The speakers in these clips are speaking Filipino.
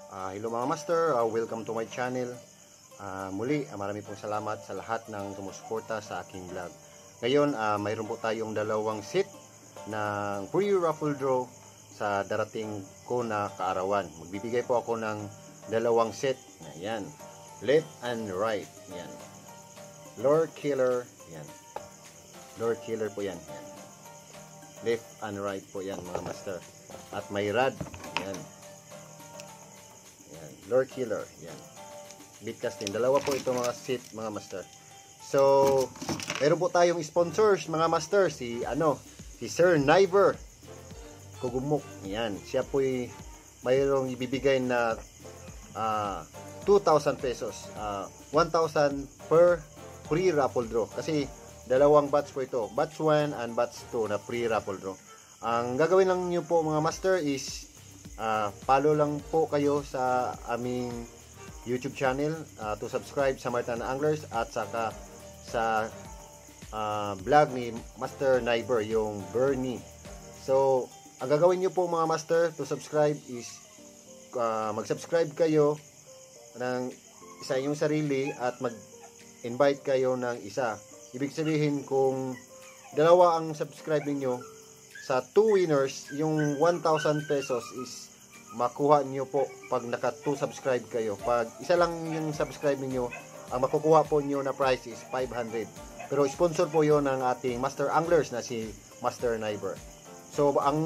Hello mga master, welcome to my channel. Muli, marami pong salamat sa lahat ng sumusuporta sa aking vlog. Ngayon, mayroon po tayong dalawang set ng free raffle draw sa darating ko na kaarawan. Magbibigay po ako ng dalawang set. Ayan, left and right. Ayan. Lord Killer. Ayan. Lord Killer po yan. Ayan. Left and right po yan mga master. At may rad. Ayan. Ayan. Lord Killer. Ayan. Beat casting. Dalawa po ito mga set mga master. So, meron po tayong sponsors mga master. Si Sir Niver Kugumuk. Ayan. Siya po mayroong ibibigay na 2,000 pesos. 1,000 per free raffle draw. Kasi dalawang batch po ito. Batch 1 and batch 2 na free raffle draw. Ang gagawin lang nyo po mga master is follow lang po kayo sa aming YouTube channel to subscribe sa Martan Anglers at saka sa vlog ni Master Niver, yung Bernie. So, ang gagawin nyo po mga master to subscribe is mag-subscribe kayo ng isa inyong sarili at mag-invite kayo ng isa. Ibig sabihin kung dalawa ang subscribe niyo sa 2 winners, yung 1,000 pesos is makuha niyo po pag naka 2 subscribe kayo. Pag isa lang yung subscribe niyo, ang makukuha po niyo na price is 500. Pero sponsor po yon ng ating Master Anglers na si Master Niver. So ang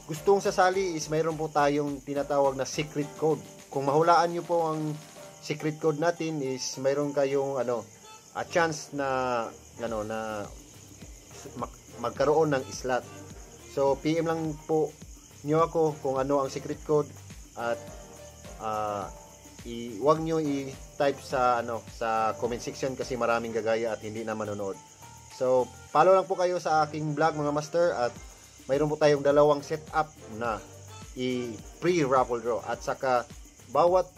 gustong sasali is mayroon po tayong tinatawag na secret code. Kung mahulaan niyo po ang secret code natin is mayroon kayong a chance na magkaroon ng slot. So PM lang po niyo ako kung ano ang secret code at wag niyo i-type sa sa comment section kasi maraming gagaya at hindi na manonood. So follow lang po kayo sa aking vlog mga master at mayroon po tayong dalawang setup na free raffle draw at saka bawat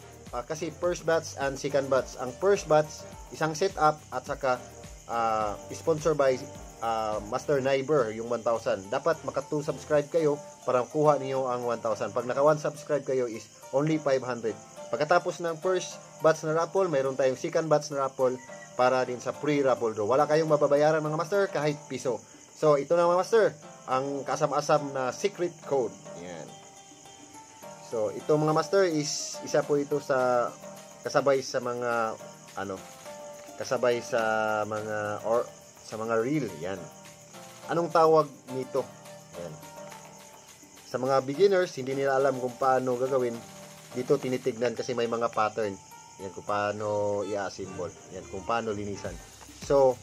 kasi first batch and second batch. Ang first batch isang setup at saka sponsor by Master Niver yung 1,000. Dapat maka 2 subscribe kayo para makuha niyo ang 1,000. Pag naka 1 subscribe kayo is only 500. Pagkatapos ng first batch na raffle, mayroon tayong second batch na raffle para din sa free raffle draw. Wala kayong mababayaran mga master kahit piso. So ito na mga master, ang kasam-asam na secret code. Yan. So ito mga master is isa po ito sa kasabay sa mga sa mga reel. Yan. Anong tawag nito? Yan. Sa mga beginners, hindi nila alam kung paano gagawin. Dito tinitignan kasi may mga pattern. Yan, kung paano i-assemble. Yan, kung paano linisan. So,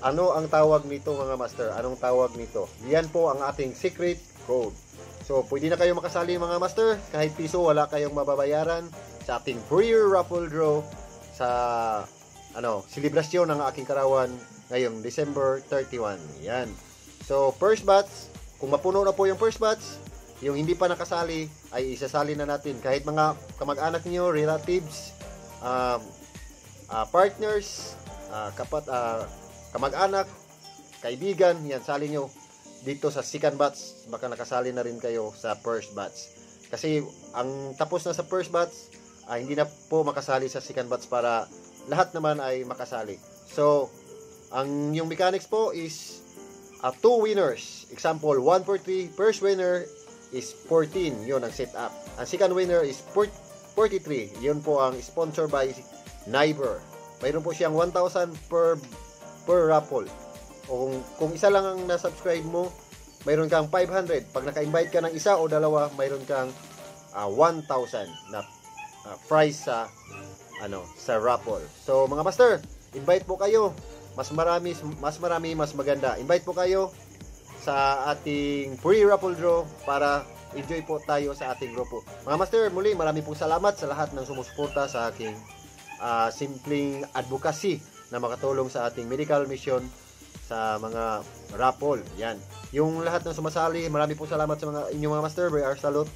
ano ang tawag nito mga master? Anong tawag nito? Yan po ang ating secret code. So, pwede na kayo makasali mga master. Kahit piso, wala kayong mababayaran sa ating free raffle draw sa selebrasyon ng aking karawan ngayong December 31. Yan. So, first batch, kung mapuno na po yung first batch, yung hindi pa nakasali, ay isasali na natin. Kahit mga kamag-anak niyo, relatives, partners, kamag-anak, kaibigan, yan, sali nyo dito sa second batch. Baka nakasali na rin kayo sa first batch. Kasi, ang tapos na sa first batch, hindi na po makasali sa second batch para lahat naman ay makasali. So, yung mechanics po is 2 winners. Example, 1 for 3. First winner is 14. Yun ang setup. Ang second winner is 43. Yun po ang sponsor by Niver. Mayroon po siyang 1,000 per raffle. O kung isa lang ang na-subscribe mo, mayroon kang 500. Pag naka-invite ka ng isa o dalawa, mayroon kang 1,000 na prize sa raffle. So mga master, invite po kayo. Mas marami, mas maganda. Invite po kayo sa ating free raffle draw para enjoy po tayo sa ating grupo. Mga master, muli marami pong salamat sa lahat ng sumusuporta sa aking simpleng advocacy na makatulong sa ating medical mission sa mga raffle. Yan. Yung lahat ng sumasali, marami pong salamat sa inyong mga master. We are salute.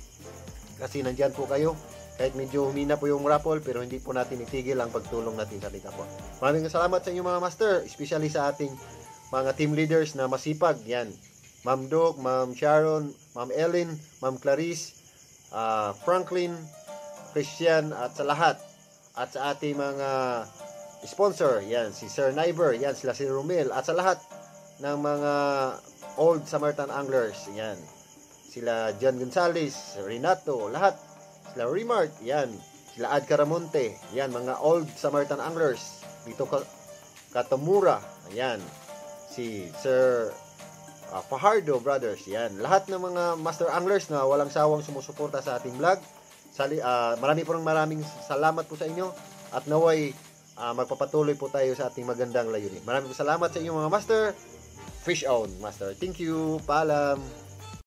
Kasi nandyan po kayo. Kahit medyo humina po yung raffle, pero hindi po natin itigil ang pagtulong natin sa ating kapwa. Maraming salamat sa inyong mga master, especially sa ating mga team leaders na masipag. Yan. Ma'am Doc, Ma'am Sharon, Ma'am Ellen, Ma'am Clarice, Franklin, Christian at sa lahat. At sa ating mga sponsor, yan, si Sir Niver, yan, sila si Romel, at sa lahat ng mga Old Samaritan Anglers, yan, sila John Gonzales, Renato, lahat, sila Remart, yan, sila Ad Caramonte, yan, mga Old Samaritan Anglers, dito Katamura, yan, si Sir Fajardo Brothers, yan, lahat ng mga Master Anglers na walang sawang sumusuporta sa ating vlog. Maraming salamat po sa inyo at naway magpapatuloy po tayo sa ating magandang layunin. Maraming salamat sa inyo mga Master. Fish on, Master. Thank you. Paalam.